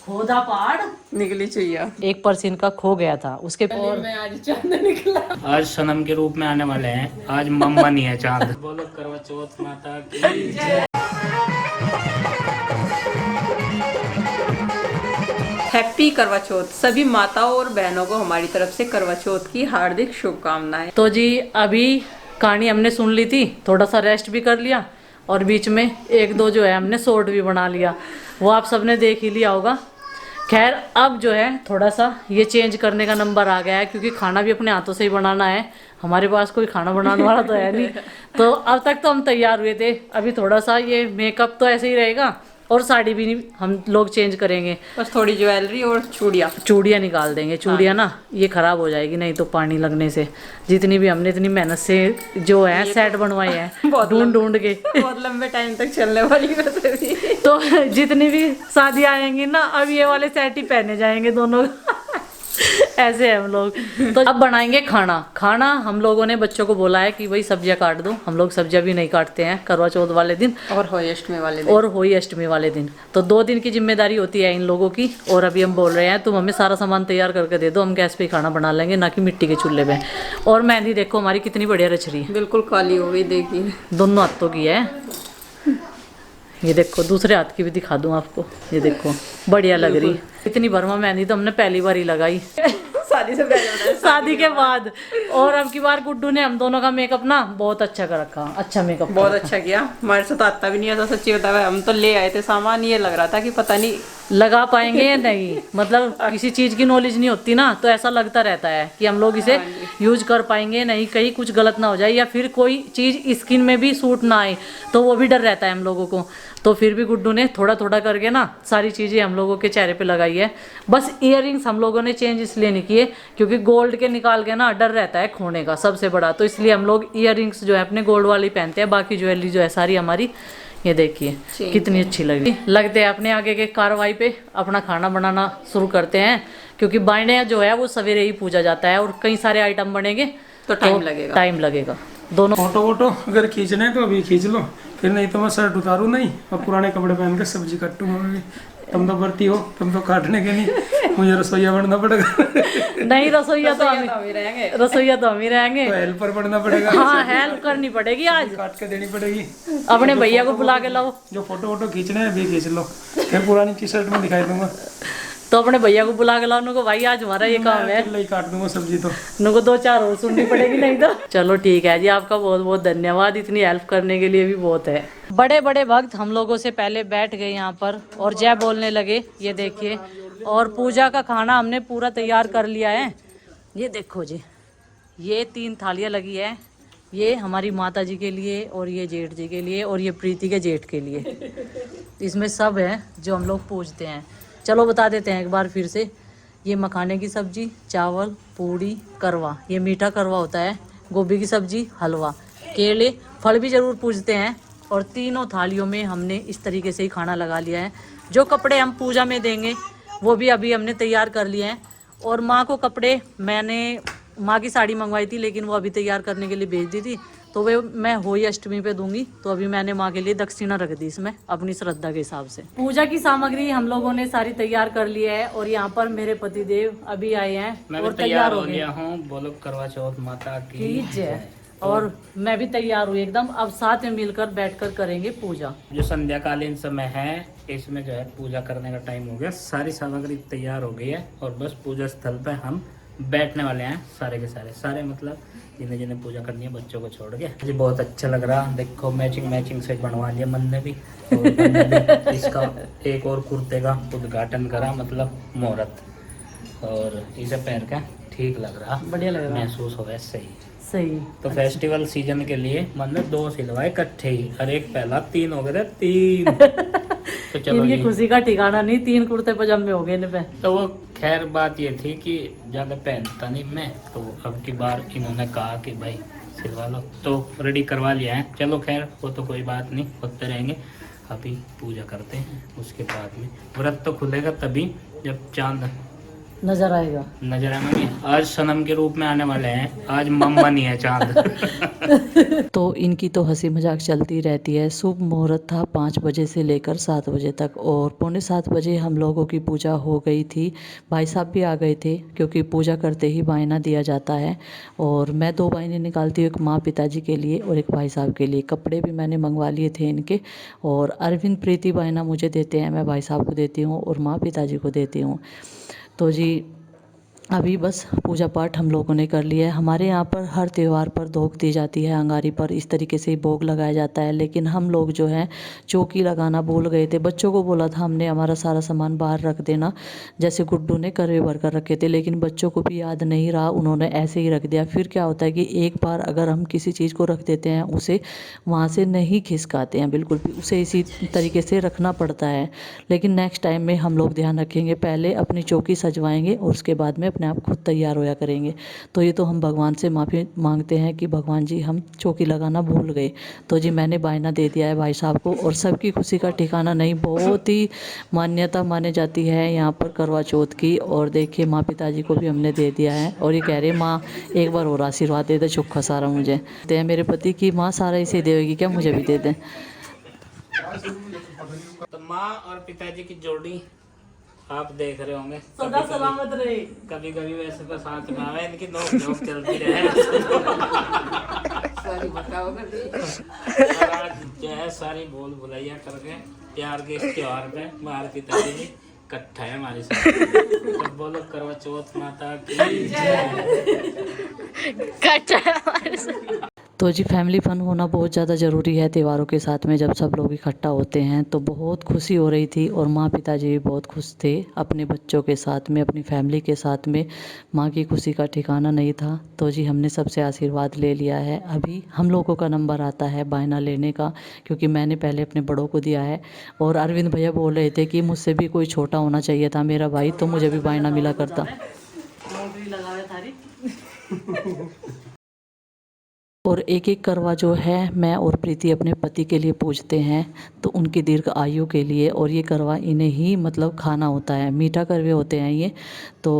खोदा पहाड़ निकली चुईया। एक परसीन का खो गया था उसके और में आज चांद निकला। आज सनम के रूप में आने वाले हैं। आज मम्मा नहीं है चांद। बोलो करवा चौथ माता की जय। हैप्पी करवा चौथ सभी माताओं और बहनों को हमारी तरफ से करवा चौथ की हार्दिक शुभकामनाएं। तो जी अभी कहानी हमने सुन ली थी, थोड़ा सा रेस्ट भी कर लिया और बीच में एक दो जो है हमने शॉर्ट भी बना लिया, वो आप सबने देख ही लिया होगा। खैर अब जो है थोड़ा सा ये चेंज करने का नंबर आ गया है, क्योंकि खाना भी अपने हाथों से ही बनाना है। हमारे पास कोई खाना बनाने वाला तो है नहीं। तो अब तक तो हम तैयार हुए थे, अभी थोड़ा सा ये मेकअप तो ऐसे ही रहेगा और साड़ी भी नहीं हम लोग चेंज करेंगे, बस थोड़ी ज्वेलरी और चूड़ियाँ निकाल देंगे। चूड़ियाँ ना ये खराब हो जाएगी नहीं तो पानी लगने से। जितनी भी हमने इतनी मेहनत से जो है सेट बनवाए हैं ढूंढ ढूंढ के बहुत लंबे टाइम तक चलने वाली वैसे भी। तो जितनी भी शादी आएंगी ना अब ये वाले सेट ही पहने जाएंगे दोनों। ऐसे हैं हम लोग। तो अब बनाएंगे खाना। खाना हम लोगों ने बच्चों को बोला है कि भाई सब्जियां काट दो। हम लोग सब्जियां भी नहीं काटते हैं करवा चौथ वाले दिन और होली अष्टमी वाले दिन। तो 2 दिन की जिम्मेदारी होती है इन लोगों की। और अभी हम बोल रहे हैं तुम हमें सारा सामान तैयार करके दे दो, हम गैस पे ही खाना बना लेंगे, ना कि मिट्टी के चूल्हे पे। और मेहंदी देखो हमारी कितनी बढ़िया रच रही है, बिल्कुल काली हो गई देखिए। दोनों हाथों की है। ये देखो दूसरे हाथ की भी दिखा दूं आपको, ये देखो बढ़िया लग रही। इतनी भरमा मेहंदी तो हमने पहली बार ही लगाई शादी से पहले शादी के बाद। और अब की बार गुड्डू ने हम दोनों का मेकअप ना बहुत अच्छा कर रखा, अच्छा मेकअप बहुत अच्छा किया। हमारे से तो आता भी नहीं आता सच्ची बता हुआ। हम तो ले आए थे सामान, ये लग रहा था कि पता नहीं लगा पाएंगे या नहीं। मतलब किसी चीज की नॉलेज नहीं होती ना, तो ऐसा लगता रहता है कि हम लोग इसे यूज कर पाएंगे नहीं, कहीं कुछ गलत ना हो जाए या फिर कोई चीज स्किन में भी सूट ना आए, तो वो भी डर रहता है हम लोगों को। तो फिर भी गुड्डू ने थोड़ा थोड़ा करके ना सारी चीजें हम लोगों के चेहरे पे लगाई है। बस इयररिंग्स हम लोगों ने चेंज इसलिए नहीं किए क्योंकि गोल्ड के निकाल के ना डर रहता है खोने का सबसे बड़ा, तो इसलिए हम लोग इयररिंग्स जो है अपने गोल्ड वाली पहनते हैं। बाकी ज्वेलरी जो है सारी हमारी ये देखिए कितनी अच्छी लगी। लगते हैं अपने आगे के कार्रवाई पे अपना खाना बनाना शुरू करते हैं, क्योंकि बाइंडे जो है वो सवेरे ही पूजा जाता है और कई सारे आइटम बनेंगे तो टाइम लगेगा। दोनों फोटो अगर खींचना है तो अभी खींच लो, फिर नहीं तो मैं शर्ट उतारू नहीं और पुराने कपड़े पहन के सब्जी काटूंगा। तुम तो भर्ती हो, तुम तो काटने के नहीं, मुझे रसोईया बनना पड़ेगा। नहीं रसोईया तो हम ही रहेंगे, तो हेल्पर बनना पड़ेगा। हाँ हेल्प करनी पड़ेगी, आज काट के देनी पड़ेगी। अपने भैया को बुला के लाओ। जो फोटो खींचने है अभी खींच लो, फिर पुरानी टी शर्ट में दिखाई दूंगा। तो अपने भैया को बुला के लाओ, उनको भाई आज हमारा ये काम है, अकेले ही काट दूंगा सब्जी तो। उनको 2-4 और सुननी पड़ेगी नहीं तो। चलो ठीक है जी, आपका बहुत बहुत धन्यवाद, इतनी हेल्प करने के लिए भी बहुत है। बड़े बड़े भक्त हम लोगों से पहले बैठ गए यहाँ पर और जय बोलने लगे, ये देखिए। और पूजा का खाना हमने पूरा तैयार कर लिया है। ये देखो जी, ये 3 थालियाँ लगी है, ये हमारी माता जी के लिए और ये जेठ जी के लिए और ये प्रीति के जेठ के लिए। इसमें सब है जो हम लोग पूजते हैं। चलो बता देते हैं एक बार फिर से। ये मखाने की सब्जी, चावल, पूड़ी, करवा, ये मीठा करवा होता है, गोभी की सब्जी, हलवा, केले, फल भी जरूर पूजते हैं। और तीनों थालियों में हमने इस तरीके से ही खाना लगा लिया है। जो कपड़े हम पूजा में देंगे वो भी अभी हमने तैयार कर लिए हैं। और माँ को कपड़े मैंने माँ की साड़ी मंगवाई थी, लेकिन वो अभी तैयार करने के लिए भेज दी थी, तो वे मैं होली अष्टमी पे दूंगी। तो अभी मैंने माँ के लिए दक्षिणा रख दी इसमें अपनी श्रद्धा के हिसाब से। पूजा की सामग्री हम लोगों ने सारी तैयार कर ली है और यहाँ पर मेरे पतिदेव अभी आए हैं और तैयार हो गया हूँ। बोलो करवा चौथ माता की जय। और मैं भी तैयार हुई एकदम। अब साथ में मिलकर बैठकर करेंगे पूजा। जो संध्याकालीन समय है इसमें जो है पूजा करने का टाइम हो गया। सारी सामग्री तैयार हो गई है और बस पूजा स्थल पे हम बैठने वाले हैं सारे के सारे मतलब जिन्हें जिन्हें पूजा करनी है बच्चों को छोड़ के। मुझे बहुत अच्छा लग रहा, देखो मैचिंग सेट बनवा लिया मन ने भी। और इसका एक और कुर्ते का उद्घाटन करा, मतलब मुहूर्त, और इसे पहन के ठीक लग रहा, बढ़िया लग रहा, महसूस हो गया सही। तो फेस्टिवल सीजन के लिए मैंने 2 सिलवाए इकट्ठे ही, और एक पहला 3 हो गए थे 3। तो चलो इनकी खुशी का ठिकाना नहीं, 3 कुर्ते पजामे हो गए इन पे। तो वो खैर बात ये थी कि ज़्यादा पहनता नहीं मैं, तो अब की बार इन्होंने कहा कि भाई सिलवा लो, तो रेडी करवा लिया है। चलो खैर वो तो कोई बात नहीं, होते रहेंगे। अभी पूजा करते हैं, उसके बाद में व्रत तो खुलेगा तभी जब चांद नजर आएगा। नजर आएंगे। आज सनम के रूप में आने वाले हैं, आज मम्मा नहीं है चांद। तो इनकी तो हंसी मजाक चलती रहती है। शुभ मुहूर्त था 5 बजे से लेकर 7 बजे तक और 6:45 बजे हम लोगों की पूजा हो गई थी। भाई साहब भी आ गए थे क्योंकि पूजा करते ही बायना दिया जाता है और मैं 2 बायने निकालती हूँ, एक माँ पिताजी के लिए और एक भाई साहब के लिए। कपड़े भी मैंने मंगवा लिए थे इनके और अरविंद प्रीति बायना मुझे देते हैं, मैं भाई साहब को देती हूँ और माँ पिताजी को देती हूँ। तो जी अभी बस पूजा पाठ हम लोगों ने कर लिया है। हमारे यहाँ पर हर त्यौहार पर धोख दी जाती है अंगारी पर, इस तरीके से ही भोग लगाया जाता है। लेकिन हम लोग जो है चौकी लगाना भूल गए थे। बच्चों को बोला था हमने हमारा सारा सामान बाहर रख देना, जैसे गुड्डू ने करवे भर कर रखे थे, लेकिन बच्चों को भी याद नहीं रहा, उन्होंने ऐसे ही रख दिया। फिर क्या होता है कि एक बार अगर हम किसी चीज़ को रख देते हैं उसे वहाँ से नहीं खिसकाते हैं बिल्कुल भी, उसे इसी तरीके से रखना पड़ता है। लेकिन नेक्स्ट टाइम में हम लोग ध्यान रखेंगे, पहले अपनी चौकी सजवाएंगे और उसके बाद में अपने आप खुद तैयार होया करेंगे। तो ये तो हम भगवान से माफ़ी मांगते हैं कि भगवान जी हम चौकी लगाना भूल गए। तो जी मैंने बायना दे दिया है भाई साहब को और सबकी खुशी का ठिकाना नहीं, बहुत ही मान्यता मानी जाती है यहाँ पर करवा चौथ की। और देखिए माँ पिताजी को भी हमने दे दिया है और ये कह रहे माँ एक बार और आशीर्वाद दे दे चोखा सारा मुझे दे। मेरे पति की माँ सारा इसे देगी क्या, मुझे भी दे दें। तो माँ और पिताजी की जोड़ी आप देख रहे होंगे, सदा सलामत रहे। कभी कभी वैसे तो साथ में आवे, इनकी नोक झोंक चलती रहे। सारी बताओ और आज जो है सारी भूल भुलैया करके प्यार के इस त्योहार पे मार पिताजी जी इकट्ठा है हमारे साथ। तो बोलो करवा चौथ माता की तो जी फैमिली फन होना बहुत ज़्यादा ज़रूरी है त्योहारों के साथ में। जब सब लोग इकट्ठा होते हैं तो बहुत खुशी हो रही थी और माँ पिताजी भी बहुत खुश थे अपने बच्चों के साथ में, अपनी फैमिली के साथ में। माँ की खुशी का ठिकाना नहीं था। तो जी हमने सबसे आशीर्वाद ले लिया है। अभी हम लोगों का नंबर आता है बायना लेने का, क्योंकि मैंने पहले अपने बड़ों को दिया है। और अरविंद भैया बोल रहे थे कि मुझसे भी कोई छोटा होना चाहिए था मेरा भाई, तो मुझे भी बायना मिला करता। और एक एक करवा जो है मैं और प्रीति अपने पति के लिए पूजते हैं, तो उनकी दीर्घ आयु के लिए। और ये करवा इन्हें ही मतलब खाना होता है, मीठा करवे होते हैं ये। तो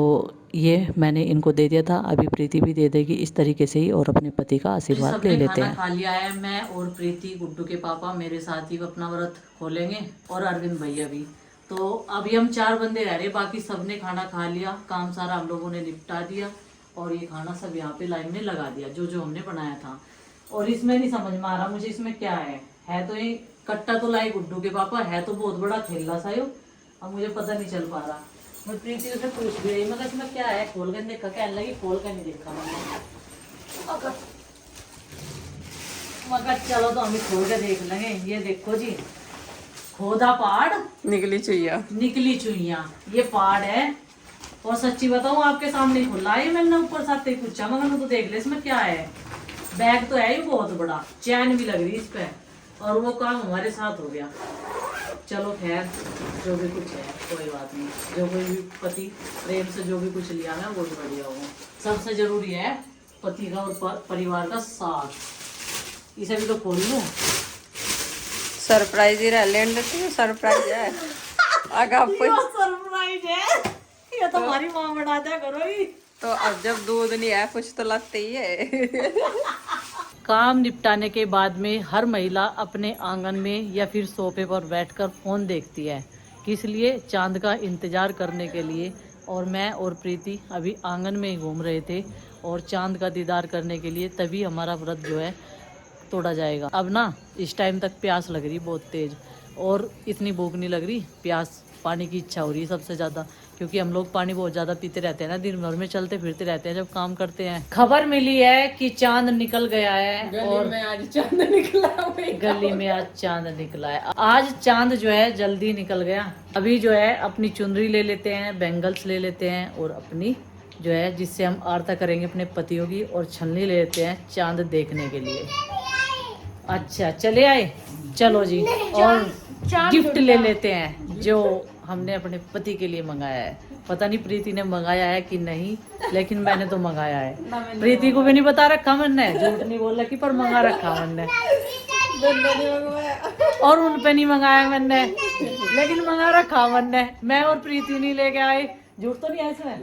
ये मैंने इनको दे दिया था, अभी प्रीति भी दे देगी इस तरीके से ही और अपने पति का आशीर्वाद ले लेते हैं। खा लिया है मैं और प्रीति, गुड्डू के पापा मेरे साथ ही अपना व्रत खोलेंगे और अरविंद भैया भी। तो अभी हम 4 बंदे रह रहे, बाकी सबने खाना खा लिया, काम सारा हम लोगों ने निपटा दिया और ये खाना सब यहाँ पे लाइन में लगा दिया जो जो हमने बनाया था। और इसमें नहीं समझ में आ रहा मुझे इसमें क्या है तो ये कट्टा तो लाई गुड्डू के पापा, है तो बहुत बड़ा थैला सा यो, अब मुझे पता नहीं चल पा रहा। मैं प्रीति से पूछ भी रही, मगर इसमें क्या है, खोल कर देखा, कहने लगी खोल कर नहीं देखा मैंने। मगर चलो तो हम खोल के देख लेंगे। ये देखो जी, खोदा पहाड़ निकली चुईया, निकली चुईया, ये पहाड़ है। और सच्ची बताऊं आपके सामने खुला है, मैंने ऊपर साथ ही पूछा, मगर तो देख ले इसमें क्या है। बैग तो है ही बहुत बड़ा, चैन भी लग रही इस पे, और वो काम हमारे साथ हो गया। चलो खैर जो भी कुछ है कोई बात नहीं, जो कोई भी पति प्रेम से जो भी कुछ लिया है वो भी बढ़िया हो। सबसे जरूरी है पति का और परिवार का साथ। इसे भी तो खोल लूं, सरप्राइज ही रह लेने देती है, सरप्राइज है। आगे आपको सरप्राइज है, ये तो हमारी माँ बना दिया करो ही। तो अब जब दूध नहीं है कुछ तो लगते ही है। काम निपटाने के बाद में हर महिला अपने आंगन में या फिर सोफे पर बैठकर फोन देखती है, किस लिए, चांद का इंतजार करने के लिए। और मैं और प्रीति अभी आंगन में ही घूम रहे थे और चांद का दीदार करने के लिए, तभी हमारा व्रत जो है तोड़ा जाएगा। अब ना इस टाइम तक प्यास लग रही बहुत तेज, और इतनी भूख नहीं लग रही, प्यास पानी की इच्छा हो रही है सबसे ज़्यादा, क्योंकि हम लोग पानी बहुत ज़्यादा पीते रहते हैं ना, दिन भर में चलते फिरते रहते हैं जब काम करते हैं। खबर मिली है कि चांद निकल गया है और में आज चांद निकला, गली में आज चांद निकला है। आज चांद जो है जल्दी निकल गया। अभी जो है अपनी चुनरी ले लेते हैं, बैंगल्स ले लेते हैं और अपनी जो है जिससे हम आरता करेंगे अपने पतियों की, और छलनी ले लेते हैं चांद देखने के लिए। अच्छा चले आए, चलो जी। और गिफ्ट ले लेते हैं जो हमने अपने पति के लिए मंगाया है। पता नहीं प्रीति ने मंगाया है कि नहीं, लेकिन मैंने तो मंगाया है। प्रीति को भी नहीं बता रखा मैंने, झूठ नहीं बोल रखी, पर मंगा रखा मैंने। और उन पे नहीं मंगाया मैंने, लेकिन मंगा रखा मैंने। मैं और प्रीति नहीं लेके आए, झूठ तो नहीं है इसमें।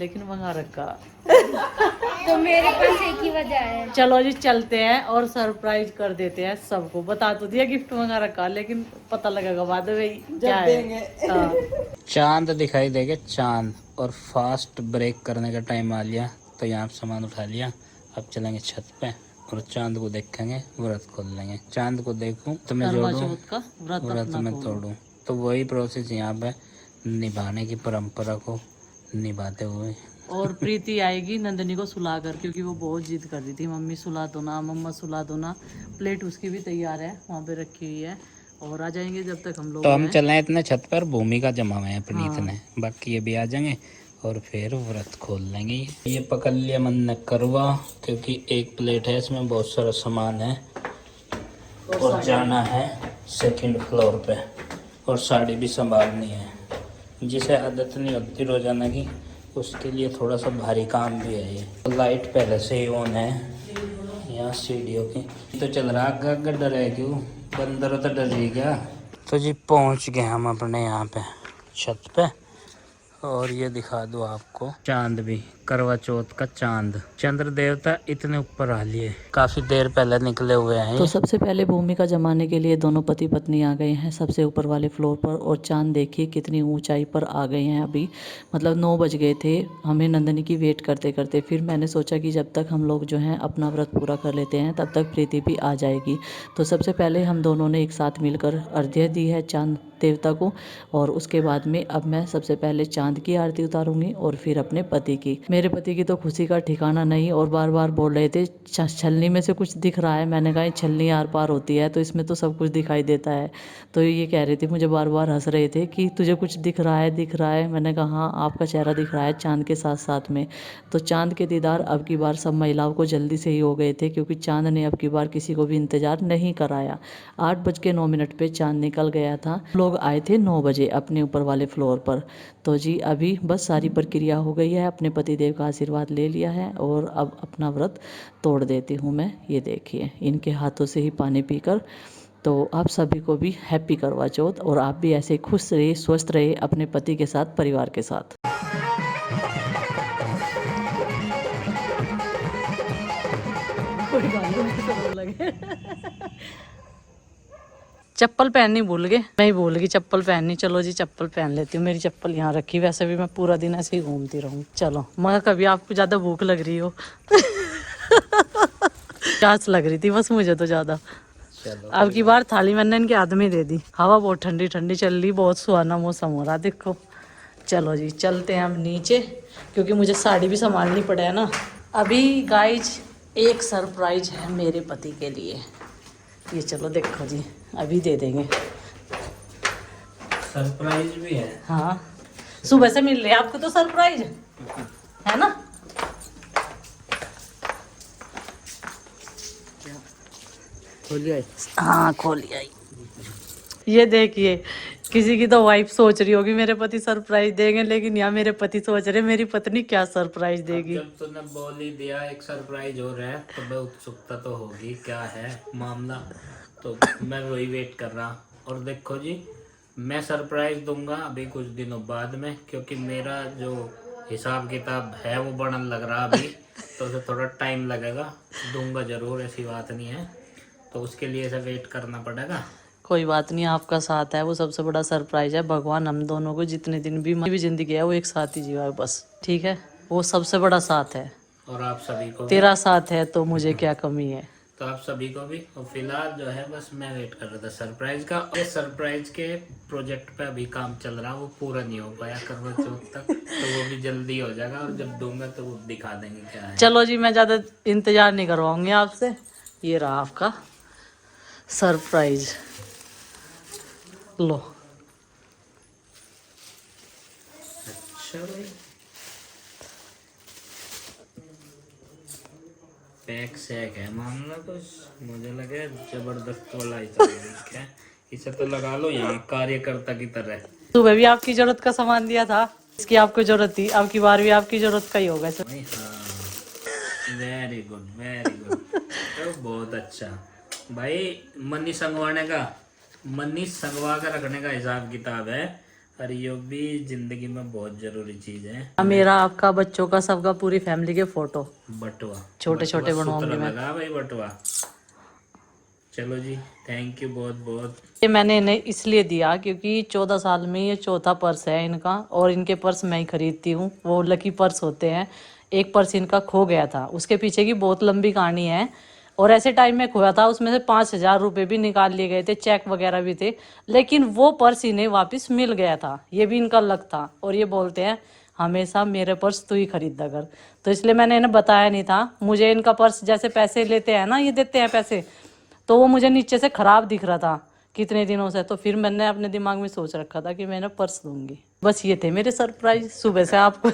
लेकिन मंगा रखा। तो मेरे पास एक ही वजह है। चलो जी चलते हैं और सरप्राइज कर देते हैं सबको। बता तो दिया गिफ्ट मंगा रखा, लेकिन पता लगेगा बाद में क्या है। हाँ। चांद दिखाई देगा, चांद। और फास्ट ब्रेक करने का टाइम आ लिया, तो यहाँ पे सामान उठा लिया। अब चलेंगे छत पे और चांद को देखेंगे, व्रत खोल लेंगे। चांद को देखूं तो मैं करवा जोड़ूं, चौथ का व्रत व्रत अपना में खोलो। तोड़ूं। तो वही प्रोसेस यहाँ पे निभाने की परंपरा को निभाते हुए। और प्रीति आएगी नंदनी को सुला कर, क्योंकि वो बहुत जिद कर रही थी, मम्मी सुला दो ना, मम्मा सुला दो ना। प्लेट उसकी भी तैयार है, वहाँ पे रखी हुई है। और आ जाएंगे जब तक हम लोग। तो हम चल रहे हैं इतने छत पर, भूमिका जमा हुए हैं अपनी हाँ। इतने, बाकी ये भी आ जाएंगे और फिर व्रत खोल लेंगे। ये पकड़ लिया मन ने करवा, क्योंकि एक प्लेट है, इसमें बहुत सारा सामान है और जाना है सेकंड फ्लोर पे, और साड़ी भी संभालनी है। जिसे आदत नहीं होती रोजाना की, उसके लिए थोड़ा सा भारी काम भी है ये। लाइट पहले से ही ऑन है यहाँ सीढ़ियों की। तो चल रहा है, डर है क्यों, बंदर तो डर रही क्या। तो जी पहुँच गए हम अपने यहाँ पे छत पे, और ये दिखा दो आपको चांद भी, करवा चौथ का चांद। चंद्र देवता इतने ऊपर आ लिए, काफी देर पहले निकले हुए हैं। तो सबसे पहले भूमिका जमाने के लिए दोनों पति पत्नी आ गए हैं सबसे ऊपर वाले फ्लोर पर। और चांद देखिए कितनी ऊंचाई पर आ गए हैं अभी, मतलब 9 बज गए थे हमें नंदनी की वेट करते करते। फिर मैंने सोचा कि जब तक हम लोग जो हैं अपना व्रत पूरा कर लेते हैं, तब तक प्रीति भी आ जाएगी। तो सबसे पहले हम दोनों ने एक साथ मिलकर अर्घ्य दी है चांद देवता को, और उसके बाद में अब मैं सबसे पहले चांद की आरती उतारूंगी और फिर अपने पति की। मेरे पति की तो खुशी का ठिकाना नहीं, और बार बार बोल रहे थे छलनी में से कुछ दिख रहा है। मैंने कहा छलनी आर पार होती है, तो इसमें तो सब कुछ दिखाई देता है। तो ये कह रहे थे, मुझे बार बार हंस रहे थे कि तुझे कुछ दिख रहा है, दिख रहा है। मैंने कहा हाँ, आपका चेहरा दिख रहा है चांद के साथ साथ में। तो चांद के दीदार अब की बार सब महिलाओं को जल्दी से ही हो गए थे, क्योंकि चांद ने अब की बार किसी को भी इंतजार नहीं कराया। 8:09 पे चांद निकल गया था। लोग आए थे 9 बजे अपने ऊपर वाले फ्लोर पर। तो जी अभी बस सारी प्रक्रिया हो गई है, अपने पतिदेव का आशीर्वाद ले लिया है, और अब अपना व्रत तोड़ देती हूँ मैं। ये देखिए इनके हाथों से ही पानी पीकर। तो आप सभी को भी हैप्पी करवा चौथ, और आप भी ऐसे खुश रहे, स्वस्थ रहे अपने पति के साथ, परिवार के साथ। चप्पल पहननी भूल गए, मैं ही भूल गई चप्पल पहननी। चलो जी चप्पल पहन लेती हूँ, मेरी चप्पल यहाँ रखी। वैसे भी मैं पूरा दिन ऐसे ही घूमती रहूँ। चलो, मगर कभी आपको ज़्यादा भूख लग रही हो। प्यास लग रही थी बस मुझे तो ज़्यादा। अब की बार थाली मैंने इनके हाथ में दे दी। हवा बहुत ठंडी ठंडी चल रही, बहुत सुहाना मौसम हो रहा देखो। चलो जी चलते हैं हम नीचे, क्योंकि मुझे साड़ी भी संभालनी पड़े है ना। अभी गाइज एक सरप्राइज है मेरे पति के लिए, ये चलो देखो जी, अभी दे देंगे। सरप्राइज भी है। हाँ, सुबह से मिल रहे हैं आपको तो सरप्राइज है ना। खोलिए। हाँ खोलिए। ये देखिए, किसी की तो वाइफ सोच रही होगी मेरे पति सरप्राइज देंगे, लेकिन यहाँ मेरे पति सोच रहे मेरी पत्नी क्या सरप्राइज देगी। जब तूने बोल ही दिया एक सरप्राइज हो रहा है, तो मैं उत्सुकता तो होगी, क्या है मामला। तो मैं वही वेट कर रहा। और देखो जी, मैं सरप्राइज दूंगा अभी कुछ दिनों बाद में, क्योंकि मेरा जो हिसाब किताब है वो बढ़ने लग रहा अभी, तो उसे थोड़ा टाइम लगेगा। दूंगा जरूर, ऐसी बात नहीं है, तो उसके लिए ऐसा वेट करना पड़ेगा। कोई बात नहीं, आपका साथ है वो सबसे बड़ा सरप्राइज है। भगवान हम दोनों को जितने दिन भी जिंदगी है वो एक साथ ही जीवा है बस, ठीक है। वो सबसे बड़ा साथ है, और आप सभी को भी। तेरा साथ है तो मुझे क्या कमी है। तो आप सभी को भी। और फिलहाल जो है बस मैं वेट कर रहा था सरप्राइज का। ये सरप्राइज के प्रोजेक्ट पे अभी काम चल रहा, वो पूरा नहीं हो पाया करवा चौथ तक, तो वो भी जल्दी हो जाएगा, और जब दूंगा तो वो दिखा देंगे क्या है। चलो जी, मैं ज़्यादा इंतजार नहीं करवाऊंगी आपसे। ये रहा आपका सरप्राइज, लो। अच्छा भाई, पैक सैक है मामला कुछ, मुझे लगे जबरदस्त वाला ही है। इसे तो लगा लो यहाँ कार्यकर्ता की तरह। सुबह भी आपकी जरूरत का सामान दिया था, इसकी आपको जरूरत थी, अब की बार भी आपकी जरूरत का ही होगा। Very good very good. तो बहुत अच्छा भाई, मनी संगवाने का, मनी संगवा कर रखने का हिसाब किताब है। और ये भी जिंदगी में बहुत जरूरी चीज है। मेरा, आपका, बच्चों का, सबका, पूरी फैमिली के फोटो बटुआ छोटे छोटे बनवाऊंगी सूत्र मैं। लगा भाई बटुआ। चलो जी, थैंक यू बहुत बहुत। ये मैंने इन्हें इसलिए दिया क्योंकि 14 साल में ये चौथा पर्स है इनका, और इनके पर्स मैं ही खरीदती हूँ। वो लकी पर्स होते हैं। एक पर्स इनका खो गया था, उसके पीछे की बहुत लंबी कहानी है। और ऐसे टाइम में खोया था, उसमें से 5,000 रुपये भी निकाल लिए गए थे, चेक वगैरह भी थे, लेकिन वो पर्स इन्हें वापस मिल गया था। ये भी इनका लक था। और ये बोलते हैं हमेशा मेरे पर्स तू ही खरीदा कर, तो इसलिए मैंने इन्हें बताया नहीं था। मुझे इनका पर्स, जैसे पैसे लेते हैं ना, ये देते हैं पैसे, तो वो मुझे नीचे से खराब दिख रहा था कितने दिनों से। तो फिर मैंने अपने दिमाग में सोच रखा था कि मैंने पर्स दूंगी। बस ये थे मेरे सरप्राइज सुबह से आपको।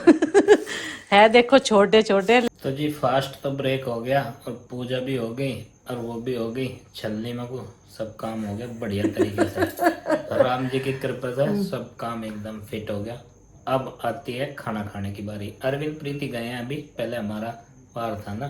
है देखो, छोटे छोटे। तो जी फास्ट तो ब्रेक हो गया और पूजा भी हो गई और वो भी हो गई, छलनी में को सब काम हो गया बढ़िया तरीके से। राम जी की कृपा से सब काम एकदम फिट हो गया। अब आती है खाना खाने की बारी। अरविंद प्रीति गए हैं अभी, पहले हमारा वार था ना,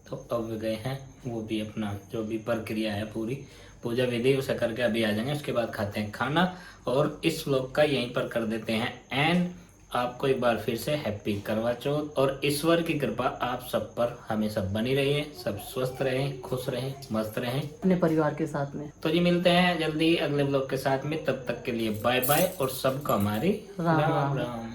तो अब गए हैं। वो भी अपना जो भी प्रक्रिया है पूरी पूजा विधि उसे करके अभी आ जाएंगे। उसके बाद खाते हैं खाना और इस व्लॉग का यहीं पर कर देते हैं एंड। आपको एक बार फिर से हैप्पी करवा चौथ और ईश्वर की कृपा आप सब पर हमेशा बनी रहिए। सब स्वस्थ रहें, खुश रहें, मस्त रहें अपने परिवार के साथ में। तो जी मिलते हैं जल्दी अगले व्लॉग के साथ में। तब तक के लिए बाय बाय और सबको हमारी राम राम राम। राम।